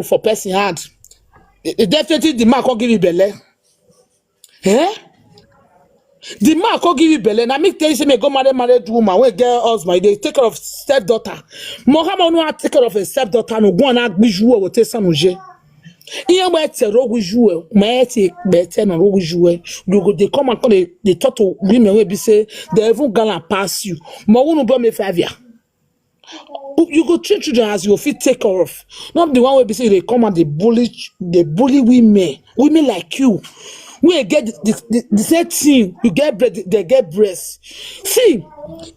for person hand. Definitely the man can't give you belly. Eh? The man can't give you belly. Now me tell you, say me go married woman, when get husband, they take care of stepdaughter. Mohammed no take care of a stepdaughter, no go and act bijou or take some uje. Iye mo ete rogu jouer, mo ete better na rogu jouer. You go they come and they talk to women wey be say they even gonna pass you. Mo wonu bo me 5 years. You go treat children as you fit take care of. Not the one where be say they come and they bully women like you. We get the same thing, you get they get breast. See,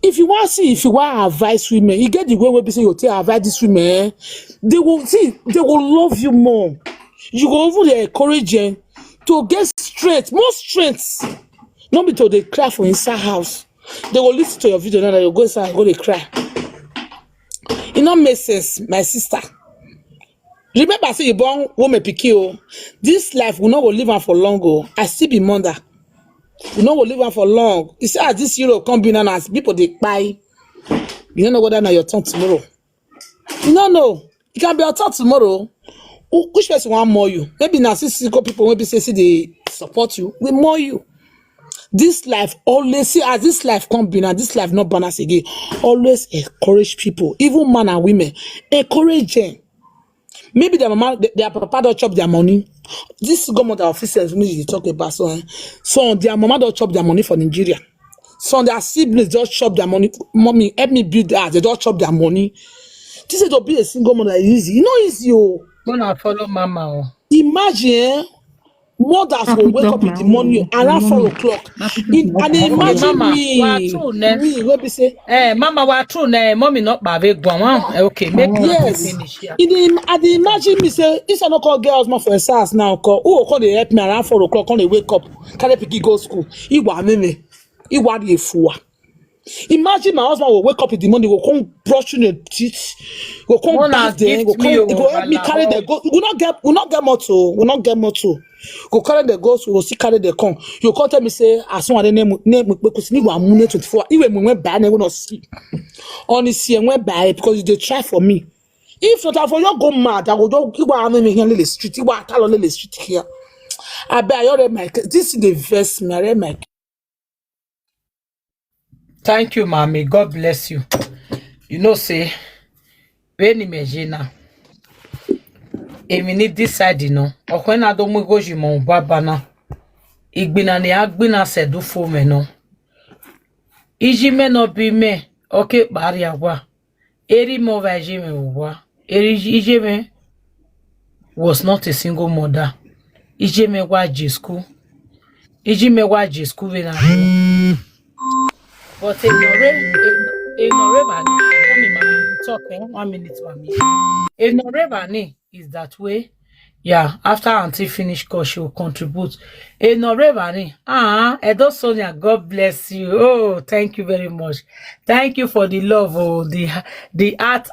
if you want advise women, you get the way where be say you take advise these women, they will love you more. You go even encourage them to get strength, more strength. Not be to they cry for inside house. They will listen to your video now that you go inside and go they cry. It not make sense, my sister. Remember, say you born woman pikin. This life we not go live on for long. Oh, I still be mother. We not go live on for long. You see, as this Europe come be now, as people they buy. You don't know whether now your turn tomorrow. You don't know. It can be your turn tomorrow. Which person want more you? Maybe now people maybe say they support you. We more you. This life always see as this life come be now. This life not balance again. Always encourage people, even men and women. Encourage them. Maybe their mama, their papa don't chop their money. This government officers we talk about so their mama don't chop their money for Nigeria. So their siblings just chop their money. Mommy, help me build that. They don't chop their money. This is to be a single mother easy. You know easy. Gonna follow mama. Imagine mothers will wake up in the morning around 4 o'clock. And imagine me, what be say? Mama, what true? Mommy not baby. Okay, make yes. Finish. Yeah. And imagine me say, this is not call girls more for a SARS now. Who call they help me around 4 o'clock? When they wake up, carry picky go school. He want the fool. Imagine my husband will wake up in the morning, will come brushing the teeth, will come back there, go help me carry the go. We not get motor. Go carry the ghost, we will see carry the con. You can't tell me say as soon as the name because you are moon 24. Even when we went by, I will not see. Only see and went by because they try for me. If not for you go mad, I will don't keep on me here the street. You want tell on the street here. I bet I already my this is the verse me. I read my. Thank you, mommy. God bless you. You know, say, when imagine if we need this side, you know, or when I don't go, you mon babana. Igbina ni agbina se do for me no. Iji me no be me. Okay, baria wa. Eri mo vaji me wa. Iji me was not a single mother. Iji me waji school. Iji me waji school when I but talk 1 minute, mommy. Ignorevani is that way. Yeah, after auntie finish course, she will contribute. Ignorevani, Edo Sonia, God bless you. Oh, thank you very much. Thank you for the love. Oh, the art.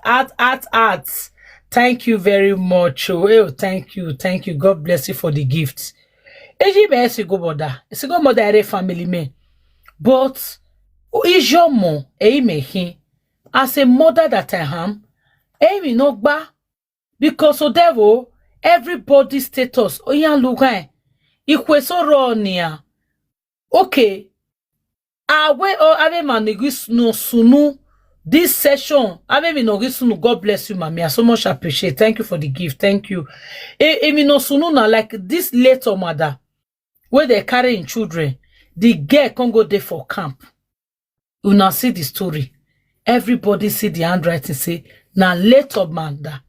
Thank you very much. Oh, thank you. God bless you for the gifts. Eji go mother. It's go mother family man. But is your mom as a mother that I am, no gba because so devil everybody status oyan lugan ikwe so ro nia okay awe o ave manigis no sunu this session ave mi no gisunu. God bless you, mommy. I so much appreciate. Thank you for the gift. Thank you. Mi no sunu na like this later mother where they carrying children, the girl can go there for camp. You now see the story. Everybody see the handwriting say, now later mother,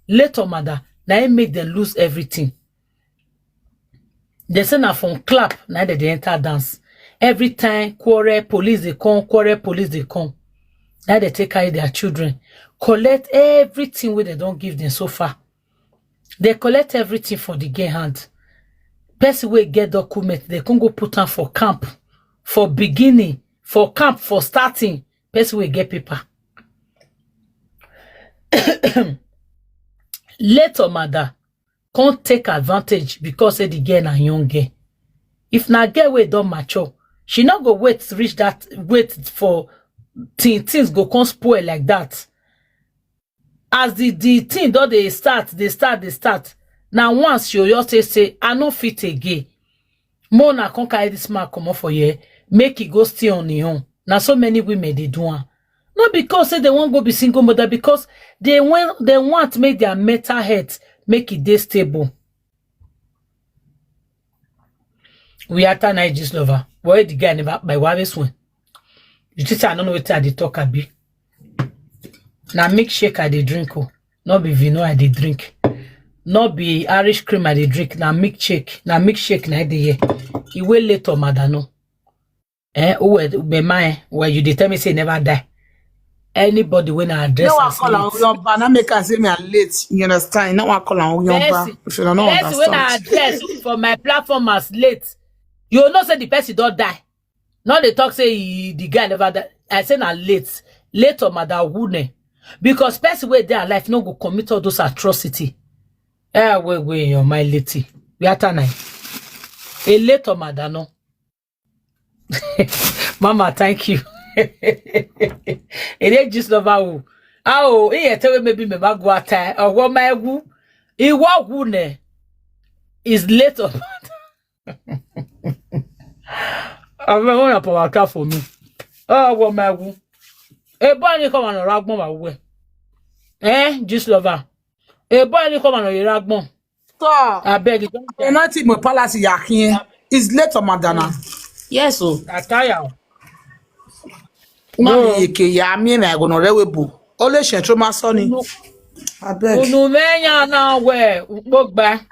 now it make them lose everything. They say now from clap, now they enter dance. Every time quarrel police they come. Now they take care of their children. Collect everything where they don't give them so far. They collect everything for the girl hand. Person will get document, they can go put on for camp, for beginning. For camp, for starting, person will get paper. Later, mother can't take advantage because the girl na young girl. If na girl we don't mature, she not go wait to reach that wait for things go come spoil like that. as the thing don they start. Now once you just say I no fit again. Mona come carry this man come off for here, make it go stay on the own. Now so many women they do am. Not because say they won't go be single mother, because they want to make their mental health make it dey stable. We are tonight just lover. Why the guy never by wireless one? You think I don't know what I dey talk abi. Now milkshake I dey drink oh. Not be vino I dey drink. Not be Irish cream I dey drink. Now milkshake na I dey here. You will later madano. Oh be mine where you dey tell me say never die. Anybody when I address no one call on your banana make us say me are late. You understand? No one call on your banana. If you don't know understand. When I address for my platform as late, you know say the person don't die. Not they talk say the guy never die. I say na late. Late or mother wouldn't. Because person where their life no go commit all those atrocity. Wait, your my lady. We are tonight. A late or mother no. Mama, thank you. It ain't just over. Oh, here tell me maybe me go ata or what my gu. It what gune is late or I'm going to power car for me. Oh, what my gu. A boy come on a ragbon my way. Just lover. A boy come on a ragbon. So I beg you. not in my palace yakin. Is late or madana. Yes, so I tire. No, ya me na go no rewebu. Ole shetro ma so ni. Abeg. No menya now where look back.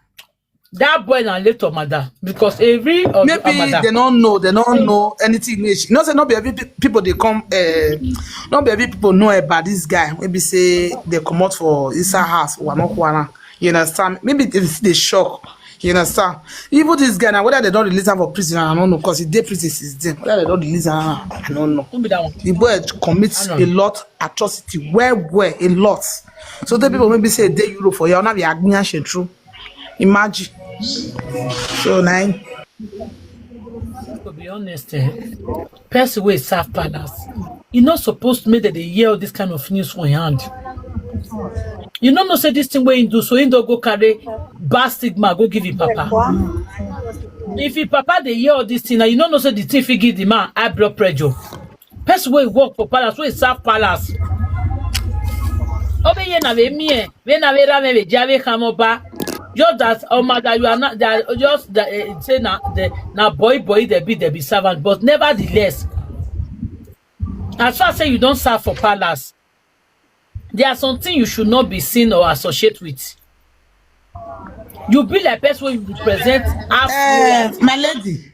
That boy na later mother because every of maybe they don't know anything. You know, say not be every people they come. Not be every people know about this guy. Maybe say they come out for Isa house or no. You understand? Maybe they shock. You understand? Even this guy now, whether they don't release him for prison, I don't know, because he did prison is them. Whether they don't release him, I don't know. The boy commits a lot atrocity. Where a lot. So the people maybe say they Euro for you, now they are true. Imagine. So nine. To be honest, person wey serve palace, you not supposed to make that they hear all this kind of news for your hand. You know say this thing where you do, so you don't go carry bad stigma, go give it papa. If your papa they hear all this thing, you know say the thing fit give the man high blood pressure. Person wey work for palace, wey serve palace. Obe ye na we me, we na we rame we jave kamoba. Just that mother you are not that just that say na boy they be servant, but nevertheless, as far as say you don't serve for palace, there are something you should not be seen or associate with. You be like person when you represent my lady,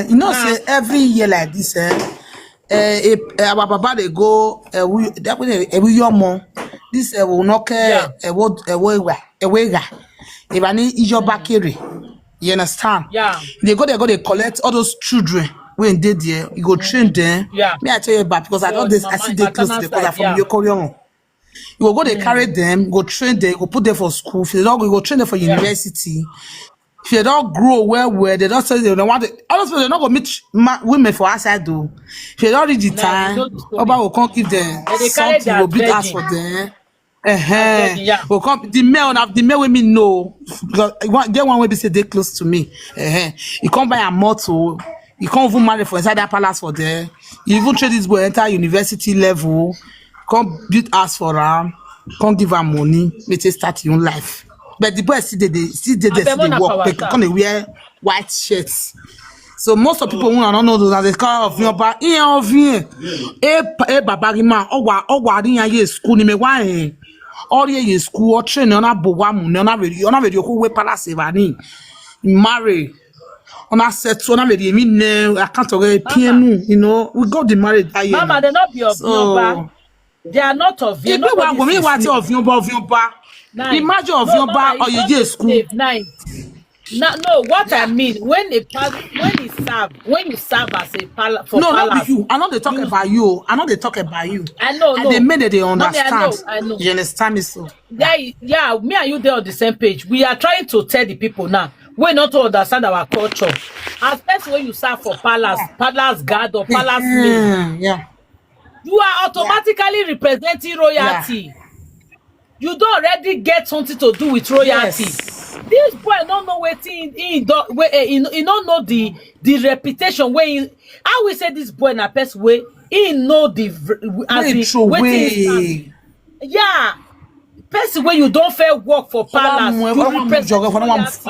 you know say every year like this, our papa they go we your mom. This will not care if I need ijoba kere. You understand? Yeah. They collect all those children when they there. You go train them. Yeah. Me I tell you about because I know this. I see they close to the because I'm from Yokorion. You go they carry them, go train them, go put them for school. If they don't go train them for university. If they don't grow well, they don't say they don't want it. Also, they're not gonna meet women for outside though. If they don't reach the time, Oba will come give them something. Will beat us for them. Will come the male women know because get one way be say they close to me. You come buy a motor. You can't even marry for inside that palace for there. You even trade this boy enter university level. Come build us for her. Come give her money. Make it start your own life. But the boys still they work. They can wear white shirts. So most of people who don't know those are the color of your back. Babarima, or in school, ni me why? Or ye school or train on a boamu, on a radio who we palace evani. Marry. On a set so na me mean I can't piano, you know. We got the marriage. Mama, they not be of your they are not of you. Nobody of your back. Imagine of your back or you just school. No, what I mean when you serve as a palace for palace. Not you. I know they talk about you. I know they talk about you. I know. And they made it they understand. Mommy, I know. You understand me so? Yeah, me and you there on the same page. We are trying to tell the people now. We not to understand our culture. Especially when you serve for palace guard or palace maid. Yeah. You are automatically representing royalty. you don't already get something to do with royalty. Yes. This boy don't know wetin he don't know the reputation wey he. How we say this boy na person wey he know the as Wait, in throw wetin he stand. way. Yeah, person wey you don fair work for palace, you represent royalty.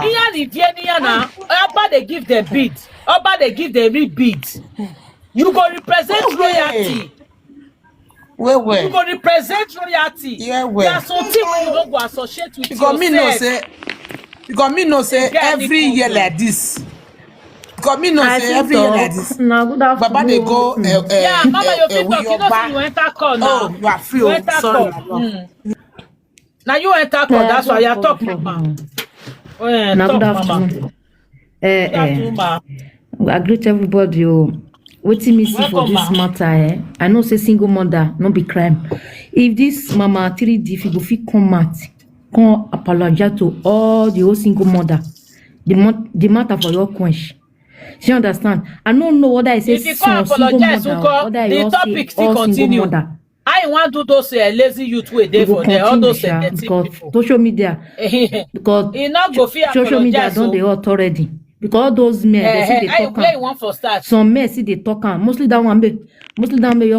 Iya ni vie niya na Oba dey give them bid, Oba dey give them bid. You go represent royalty. Where? You go represent royalty. Yeah, there are something wey you no go associate with because yourself. Me know say every year like this. Because me know say every year like this. Baba they go yeah, Mama, you fit talk. You know say you enter call now. Oh, you are free. You enter Sorry. call. Now you enter call. That's why you talk, Mama. Talk, Mama. Good afternoon, Ma. I greet everybody. Wetin me see for this matter, I know say single mother no be crime. If this mama 3D if you go fit come out, come apologize to all the whole single mother, the matter for your quench. You understand? I don't know whether I say if you can't apologize, the topic still continue. I want to do those lazy youth way there for there, all those people. Social media, because social media don't they hot already. Because all those men, they see they talk. Some men see they talk. Mostly that one you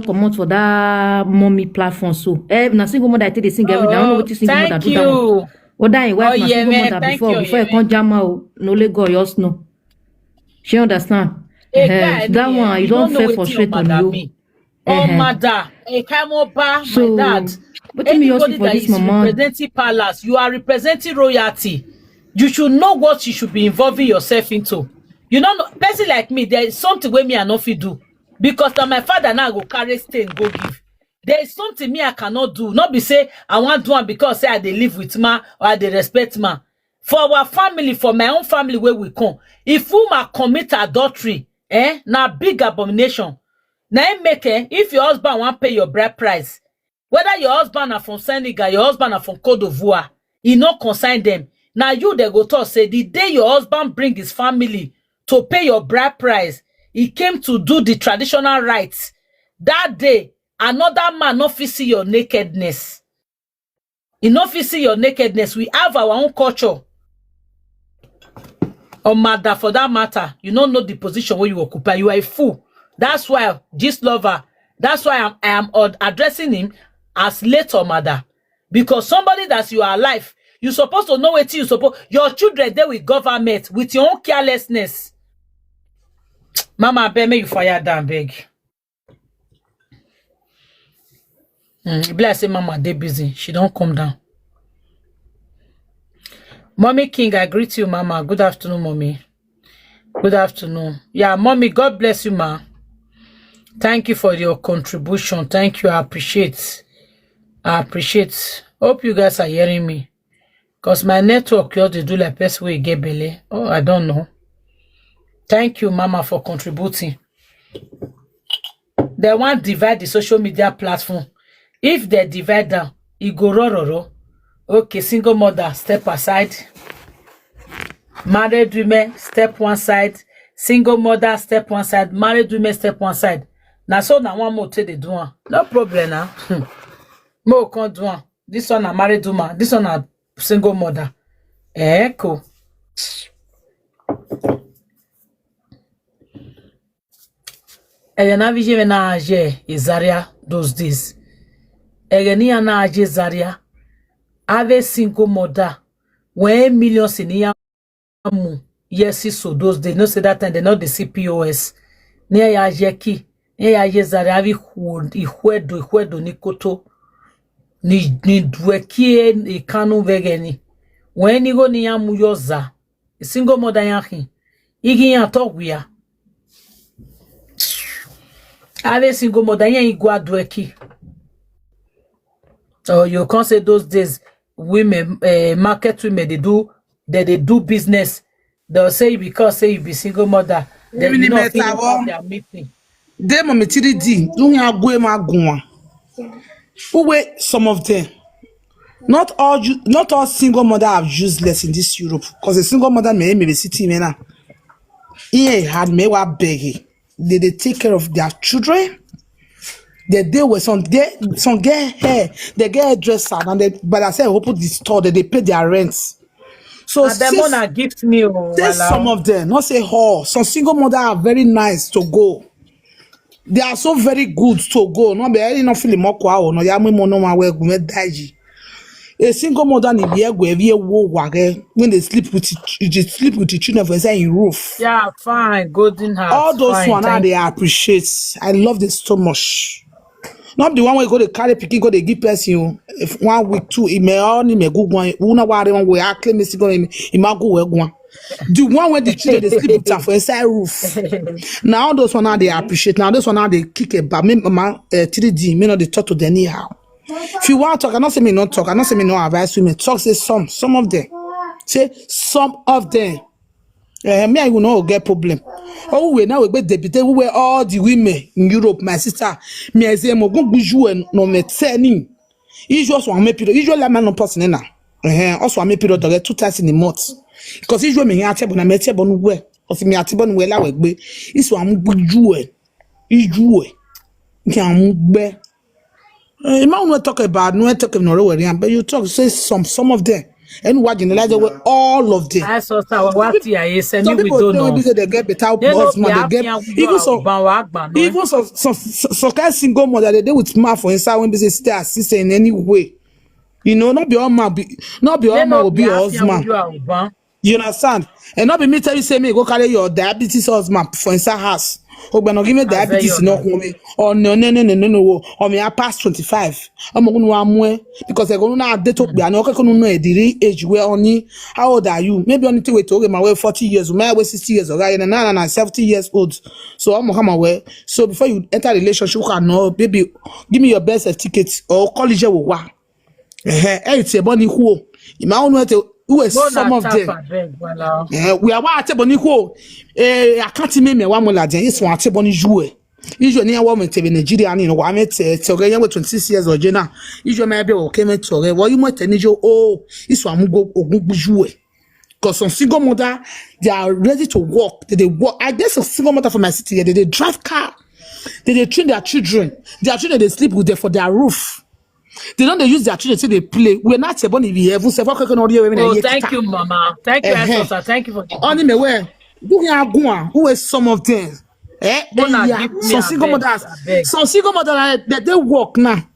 come out for that mommy platform. So, na single mother I tell they sing every day. I don't know what you single mother do that one. What that in wife na single mother before you come jama no let go your snow. She understand? That one you don't fair frustrate on you. Oh, mother, my dad. Anybody that is representing palace, you are representing royalty. You should know what you should be involving yourself into. You know, person like me, there is something where me I not fit do. Because now my father now go carry stain, go give. There is something me I cannot do. Not be say, I want to do one because say I dey live with ma or I dey respect ma. For our family, for my own family where we come, if woman commit adultery, na big abomination. Now make if your husband want pay your bride price, whether your husband are from Senegal, your husband are from Cote d'Ivoire, he not consign them. Now you they go talk say the day your husband bring his family to pay your bride price, he came to do the traditional rites. That day, another man not fit see your nakedness. He not fit see your nakedness. We have our own culture. Or mother, for that matter, you don't know the position where you occupy. You are a fool. That's why this lover. That's why I am addressing him as late or mother, because somebody that you are alive. You supposed to know what you suppose. Your children there with government with your own carelessness. Mama, beg me you fire down, beg. Bless say Mama, they busy. She don't come down. Mommy King, I greet you, Mama. Good afternoon, Mommy. Good afternoon. Yeah, Mommy, God bless you, Ma. Thank you for your contribution. Thank you. I appreciate. Hope you guys are hearing me. Because my network, you do like best way get belly. Oh, I don't know. Thank you, Mama, for contributing. They want divide the social media platform. If they divide them, it go ro. Okay, single mother, step aside. Married women, step one side. Single mother, step one side. Married women, step one side. Now, so now one more take the do one. No problem now. More can't do one. This one a married woman. This one a single mother. Cool. Egena vije na aje Zaria those days. Egeni na aje Zaria. Ave single mother. 1 million siniya mu. Yes, so those days. No say that time they not the CPOS. Near ya aje ki. Near ya aje Zaria avi ihwedo nikoto. Ni dwekie ikanu vegeni. When you go ni ya muyoza, single mother yahi, igi ya togwia. Ave single mother ya igwa dweki. So you can't say those days women, market women they do business. They'll say because say you be single mother, they you not feel about their meeting. They mama 3D, don't ya go ma gwa. Who wait some of them? Not all single mother are useless in this Europe. Because a single mother may be sitting in here had me wa begging. They take care of their children. The day where some get hair, they get hairdresser, and they, but I said open the store, they pay their rents. So and them wanna gift me, say some of them, not say all. Some single mother are very nice to go. They are so very good to go. No be any no feel more kwa no ya mo no ma we gume daji. A single mother ni be go every wo wage when they sleep with the children for say in roof. Yeah, fine, golden heart. All those fine, one they appreciate. I love this so much. Not the one where you go to carry picking, go to give person if 1 week, 2, it may only me good one. Una worry one way I claim this go in my go one. The one where the children they sleep with her for inside roof. Now those one now they appreciate. Now those one now they kick it, but me mama 3D me not they talk to them anyhow. If you want to talk, I not say me not talk, I not say me no advice women. Talk say some of them. Say some of them. Me I will not get problem. Oh, we now we be deputy. We were all the women in Europe. My sister, me I say mo go buju no me turning. Usually one me period. Usually I'm not person na. Also one me period to get 2 times in the month. Because usually me ate bo na me ate bo no we. Because me ate bo no we la we gbe. Iso am buju Usually. Can be. You might not talk about no talk no worry, but you talk say some of them. And what generalize with all of them. I saw what I said. Some people don't say they get better husband, they get even some kind of single mother they with mouth for inside when they stay assist in any way. You know, not be all man will be your husband. You understand? And not be me tell you say me go carry your diabetes husband for inside house. Oh, but not give me diabetes no me. Oh no. Or me I pass 25. I'm gonna one because they're gonna date up. I know I can know the age where only how old are you? Maybe only to wait to my way 40 years, my way 60 years, or right? And 70 years old. So I'm gonna away. So before you enter a relationship, you can know, baby, give me your birth certificate or college will work. It's a bunny who you might want to. Who is some of them? We are what Teboni who I can't remember one more lad. It's one Teboni Jue. Usually, near woman to Nigeria, and I met Togayan with 26 years or Jenna. Usually, maybe came to what you might tell you, oh, it's one go or Jue. Because some single mother, they are ready to walk. They walk. I guess a single mother from my city, they drive car. They train their children. Their children, they sleep with them for their roof. They don't use their children till they play. We're not able to be able to. Oh, thank you, Mama. Thank you, Esther. Thank you for the. Only me where do you have one? Who is some of them? Some single mothers. Some single mothers they work now.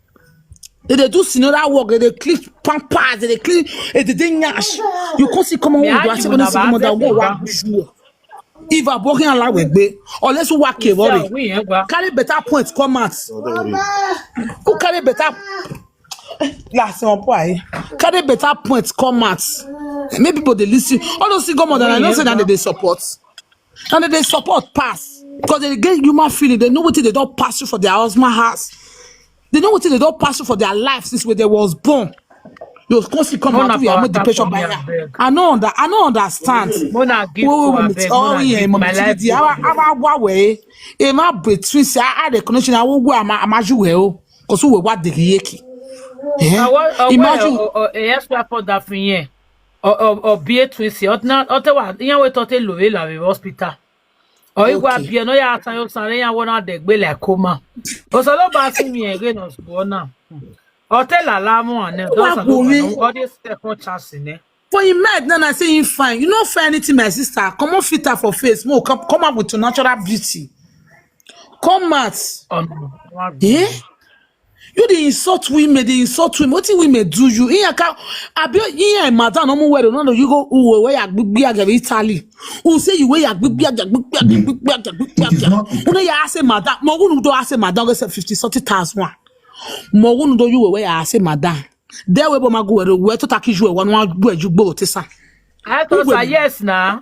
They do similar work. They clean pampers. They clean. They nyash. You can't see come on. You are single mother work. If I'm working along with me, or let's work carry better points. Come out. Who carry better? Last one boy. Carry better points. Come out. Maybe people they listen. All those single mothers, I don't say that they support. And they support pass because they get human feeling. They know what they don't pass through for their husband house. They know what they don't pass through for their life since when they was born. You constantly come out to your depression by I don't understand. Oh yeah, our way. If my between say I the connection, I will go. I'm well because we what the yeki. Imagine. Yes, we put that for you. Or be a twist. Or not. Or what? You know, total low la hospital. Or you go be no ya san you san ya wona de gbe like coma. O so lo ba si mi again on school now. Hotel alarm and all this second chance in there. For you mad, then I say you fine. You don't find anything, my sister. Come on, filter for face. More come up with your natural beauty. Come out. Yeah? You the insult women, What do women do you? Here, madam, no more where no you go where you Italy. Who say you where you say madam, no do ask madam go 50,000. Mo wonu do you we ya say madam there we bo mago we to take you one do ajugbo tisa I thought yes na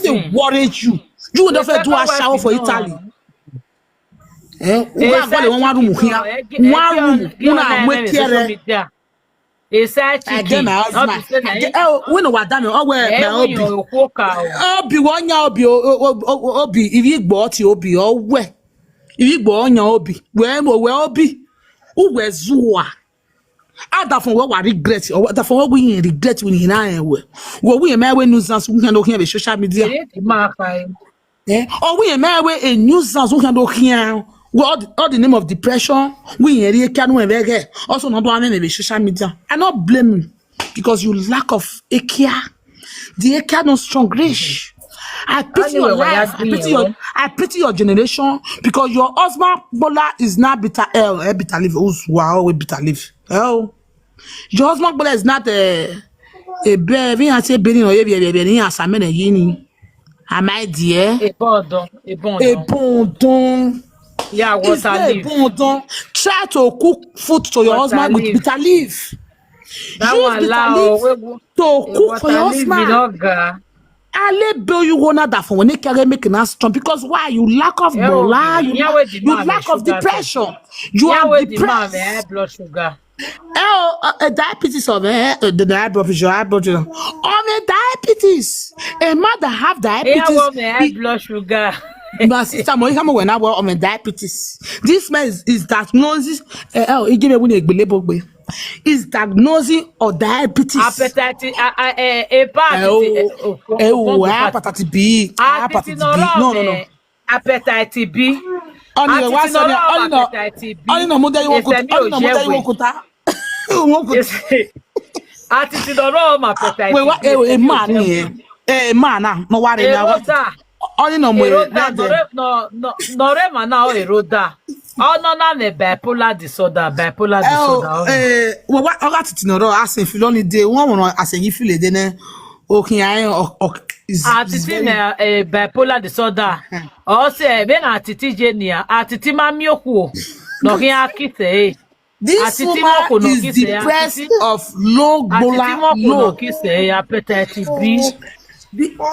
they worry you don't fit do a shower for Italy we go the one room here one room una mwekiere esa chicken we no wadam o we obi wonya obi if you gbo ti obi o we if you gbo onya obi we obi Uwezua. Ada from what regret or that from what we regret when in I we may nuisance we can do here social media. Or we may a nuisance we can do here all the name of depression. Also, not one social media. I not blame you because you lack of a care. The care not strong rich. I pity your life. I pity your generation because your husband Bola is not bitter bitter leaf. Wow, we bitter leaf. Oh, your husband Bola is not a baby. I say baby or baby. As I mean a yini. Am I dear? A bon don. Yeah, water leaf. Try to cook food to your husband with bitter leaf. That use one bitter leaf to cook for your husband. Ale bill you wanna that for when they carry making us strong because why you lack of bola, you lack of depression. You are depressed. Blood sugar. Diabetes of the diabetes, diabetes. A man that have diabetes. Blood sugar. My sister, when I was on diabetes, this man is diagnosis. Is diagnosing of diabetes. Hepatitis B. No. Hepatitis B. Oh no, bipolar disorder. What as if you only day one as a if you then bipolar disorder. Also, ben atiti genia, atiti mamioku. No here this woman is depressed of low bola low. Hepatitis B.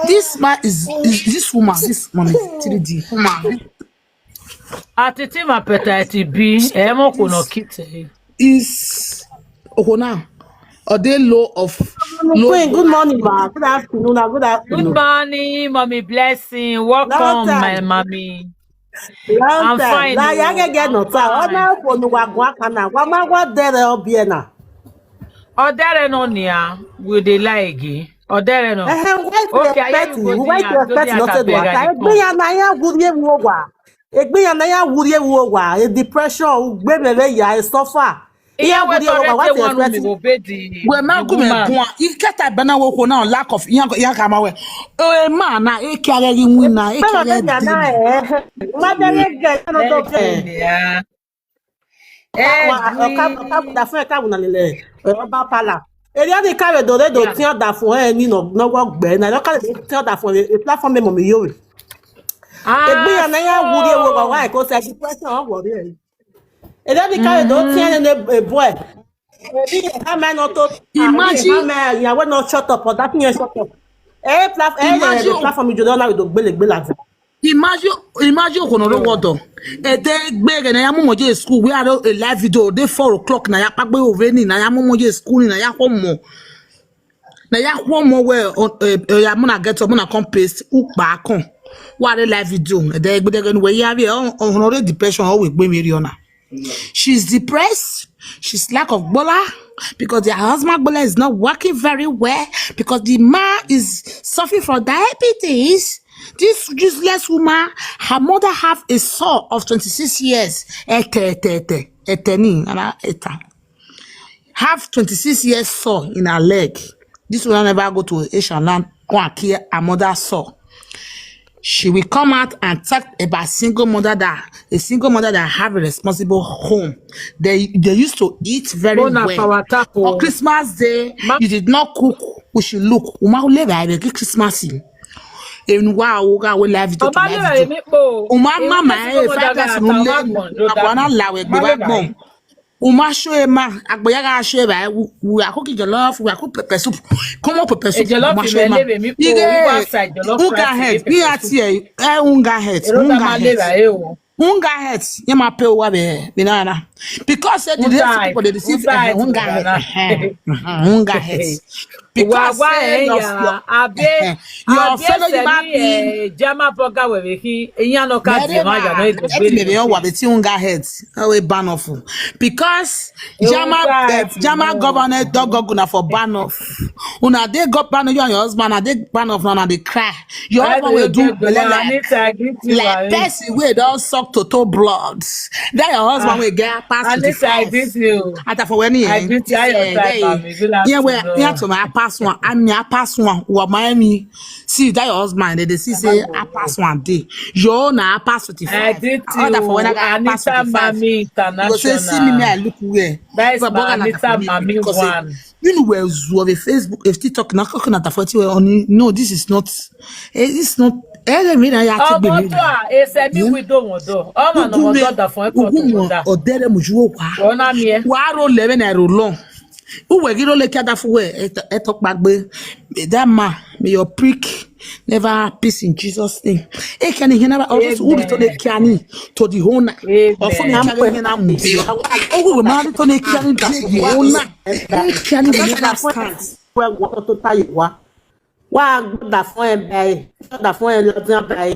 This man is this woman, this woman is 3D woman. Atiti hepatitis B, is now. Are they low of good morning, ma. Good afternoon. Good morning, mommy. Blessing. Welcome, my mommy. I'm fine. Odere no nia, we dey like. Odere no. Okay, I depression, suffer. Yeah, we lack of Imagine water. Na ya momoje school we had a live video dey 4 o'clock na ya pagbe oveni na ya momoje school na ya homo ya muna get up muna come paste ukpa kan wa dey live video we ya be on depression always gbe Mariona. She's depressed. She's lack of bola because their husband bola is not working very well because the man is suffering from diabetes. This useless woman, her mother have a son of 26 years. Have 26 years son in her leg. This woman never go to Asian land, go and kill her mother's son. She will come out and talk about a single mother that have a responsible home. They used to eat very well. For Christmas Day, you did not cook. We should look. Christmas. In wow, we live to live. Uma show ma agboyaga show ba we are cooking jollof, we are cooking pepper soup. Come on pepper soup. Unga head, be at here. Unga head. Unga head. You ma pay over be na. Because the people they receive unga head. Unga head. Because your fellow human being. Jama boga we he no ka di ma ya no maybe on what the unga heads we ban off because Jama governor dog gonna for ban off. Una they got ban you and your husband and they ban off now they cry. Your husband will do like person we don't suck total blood. Then your husband will get past 55. After for when I greet you. Yeah, we to my pass one. I'm your pass one. What Miami see that your husband they see say I pass one day. You na pass 55. I greet you. For when I got pass 55. You say see me I look where. That is my Anita Mami one. You know where you have Facebook, if TikTok na talking at 40 on no, this is not. It's not. Oh, bonsoir. Et c'est mi widow modo. Oh, man, on doit da fond pour tout ça. O dere mujuo kwa. On a mi. Wa ro 11 na ro long. Uwe giro le kada fu we etok bagbe. That man, may your prick never have peace in Jesus' name. E can he never also who to the kiani to the owner. Of for the na mu. Oh, we man to the kiani to the owner. E kiani we never stand. Wa to tayi wa. Wa da fun e da fun e lo tan bai.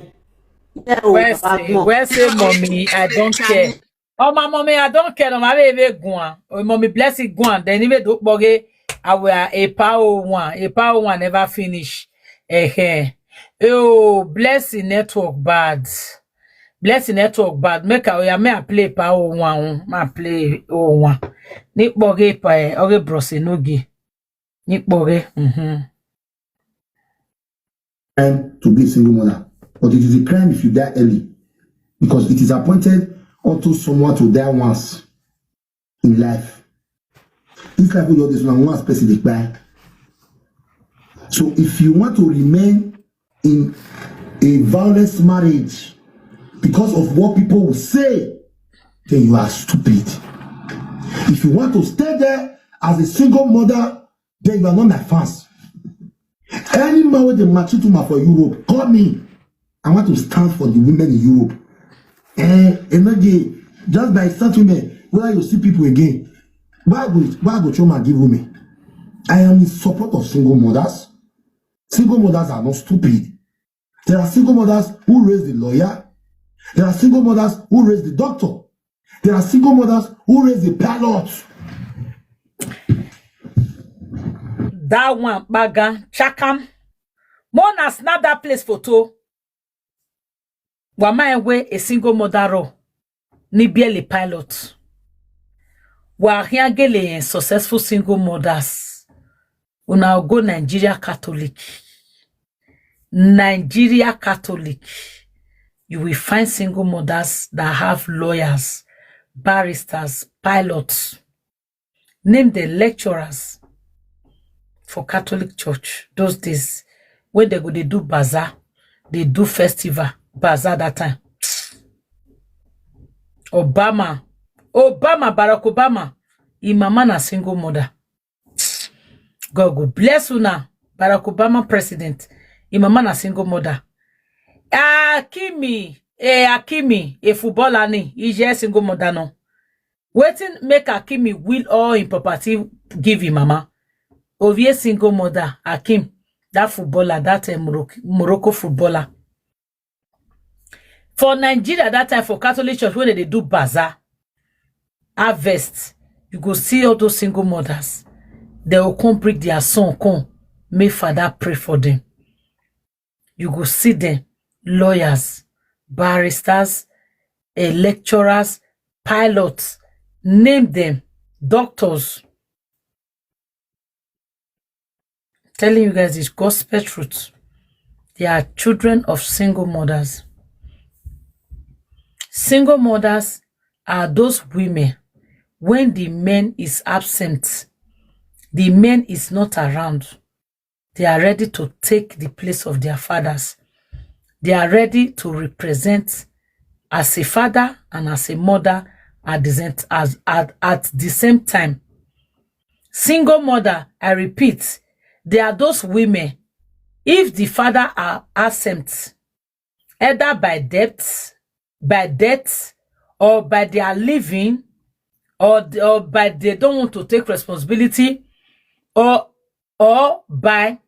Where say mommy, I don't care. Oh my mommy, I don't care. No, my baby gone. Oh, mommy bless it gone. Then even do boge. I will a power one. A power one never finish. Oh, bless the network bad. Bless the network bad. Make a me a play power one. Ma play oh one. Nick boge pa oge brose nogi. Nick boge. To be a single mother, but it is a crime if you die early, because it is appointed unto someone to die once in life. This life will this one once person they die. So if you want to remain in a violent marriage because of what people will say, then you are stupid. If you want to stay there as a single mother, then you are not my fans. Any man with the machituma for Europe, call me. I want to stand for the women in Europe. And just by settlement, whether you see people again, why go Choma give women? I am in support of single mothers. Single mothers are not stupid. There are single mothers who raise the lawyer. There are single mothers who raise the doctor. There are single mothers who raise the pilot. That one baga chakam. Mona snap that place photo. Wama we a single mother ro. Ni biele pilot. Wa hiangele successful single mothers. Una go Nigeria Catholic. Nigeria Catholic. You will find single mothers that have lawyers, barristers, pilots. Name the lecturers for Catholic Church those days when they go they do bazaar, they do festival bazaar that time. Barack Obama, mama na single mother. God go bless you now. Barack Obama president, mama na single mother. Akimi, a footballer ni, he single mother no. Waiting make Akimi will all in property give him mama. Ovie single mother, Akim, that footballer, that Morocco footballer. For Nigeria, that time for Catholic Church, when they do bazaar, harvest, you go see all those single mothers. They will come bring their son, come, make father pray for them. You go see them, lawyers, barristers, lecturers, pilots, name them, doctors. Telling you guys this gospel truth. They are children of single mothers. Single mothers are those women when the man is absent, the man is not around. They are ready to take the place of their fathers. They are ready to represent as a father and as a mother at the same time. Single mother, I repeat, they are those women, if the father are absent, either by death, or by their living, or by they don't want to take responsibility, or or by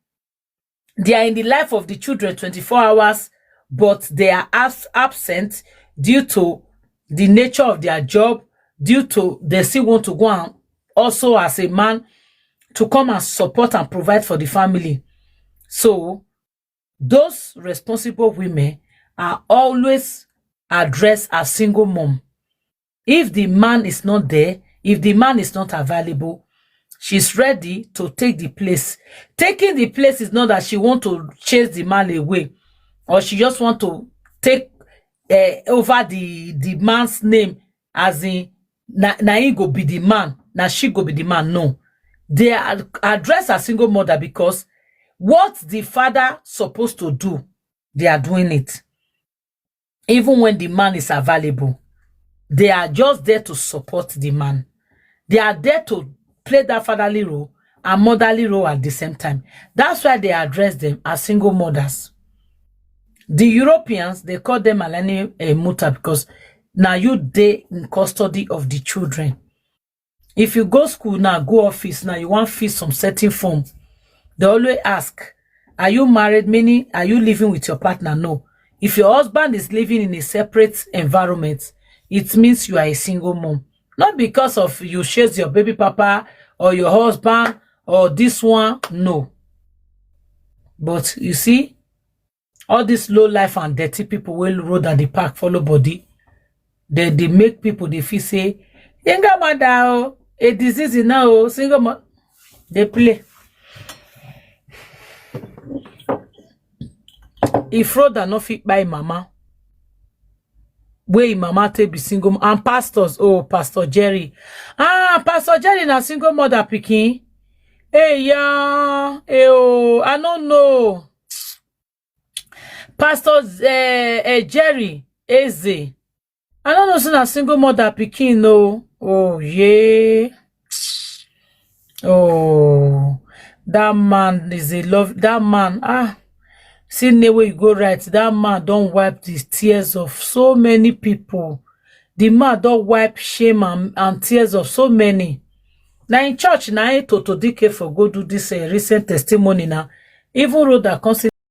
they are in the life of the children 24 hours, but they are absent due to the nature of their job, due to they still want to go and also as a man to come and support and provide for the family. So those responsible women are always addressed as single mom. If the man is not there, if the man is not available, she's ready to take the place. Taking the place is not that she want to chase the man away, or she just want to take over the man's name, as in na he go be the man, na she go be the man. No, they are addressed as single mother because what the father supposed to do, they are doing it. Even when the man is available, they are just there to support the man. They are there to play that fatherly role and motherly role at the same time. That's why they address them as single mothers. The Europeans, they call them alani muta because now you they in custody of the children. If you go school now, go office now, you want to fill some certain form. They always ask, are you married? Meaning, are you living with your partner? No. If your husband is living in a separate environment, it means you are a single mom. Not because of you chase your baby papa or your husband or this one. No. But you see, all these low life and dirty people will road at the park follow body. They make people they feel say, "Younger mother, a disease now, single mother." They play. If road are not fit by mama, where mama take be single, and pastors, oh, Pastor Jerry. Pastor Jerry na single mother picking. Hey, yeah, oh, I don't know. Pastor Jerry Eze. I don't know, so na single mother picking, no. Oh, yeah. Oh, that man is a love. That man, see the way you go right. That man don't wipe the tears of so many people. The man don't wipe shame and tears of so many. Now in church, now Toto Dike for go do this recent testimony now. Even Rhoda comes